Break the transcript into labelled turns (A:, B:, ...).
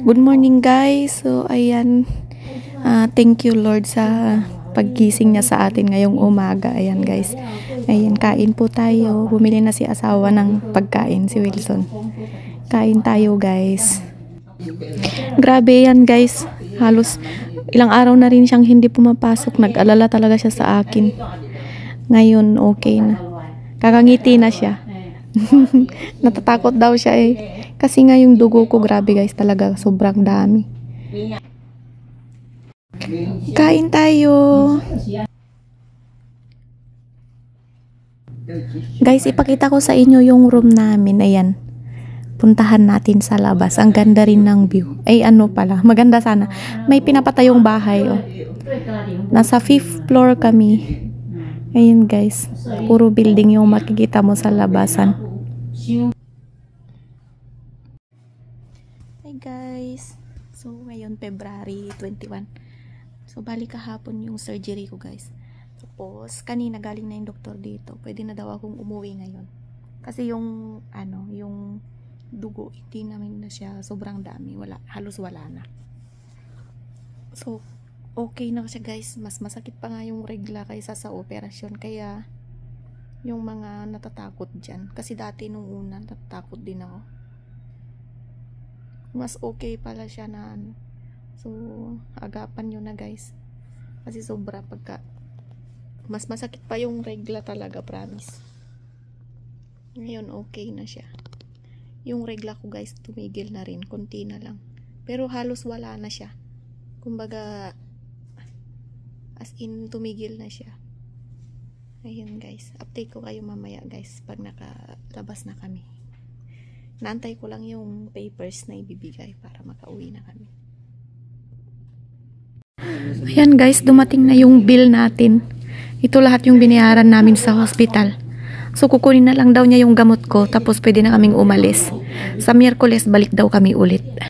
A: Good morning guys. So ayan, thank you Lord sa paggising niya sa atin ngayong umaga. Ayan guys. Ayan, kain po tayo. Bumili na si asawa ng pagkain, si Wilson. Kain tayo guys. Grabe yan guys. Halos ilang araw na rin siyang hindi pumapasok. Nag-alala talaga siya sa akin. Ngayon okay na. Kakangiti na siya. Natatakot daw siya eh. Kasi nga yung dugo ko, grabe guys, talaga sobrang dami. Kain tayo. Guys, ipakita ko sa inyo yung room namin. Ayan. Puntahan natin sa labas. Ang ganda rin ng view. Ay ano pala, maganda sana. May pinapatayong bahay. Oh. Nasa 5th floor kami. Ayun guys. Puro building yung makikita mo sa labasan. Hi guys. So ngayon February 21. So bali kahapon yung surgery ko guys. Tapos kanina galing na yung doktor dito. Pwede na daw akong umuwi ngayon. Kasi yung yung dugo hindi namin na siya sobrang dami. Halos wala na. So okay na siya guys. Mas masakit pa nga yung regla kaysa sa operasyon. Kaya yung mga natatakot dyan. Kasi dati nung una natatakot din ako. Mas okay pala siya na ano. So agapan nyo na guys. Kasi sobra pagka mas masakit pa yung regla talaga, promise. Ngayon okay na siya. Yung regla ko guys tumigil na rin. Konti na lang. Pero halos wala na siya. Kumbaga as in tumigil na siya. Ayun guys, update ko kayo mamaya guys pag nakalabas na kami. Naantay ko lang yung papers na ibibigay para makauwi na kami. Ayan guys, dumating na yung bill natin. Ito lahat yung binayaran namin sa hospital. So kukunin na lang daw niya yung gamot ko tapos pwede na kaming umalis. Sa Miyerkules balik daw kami ulit.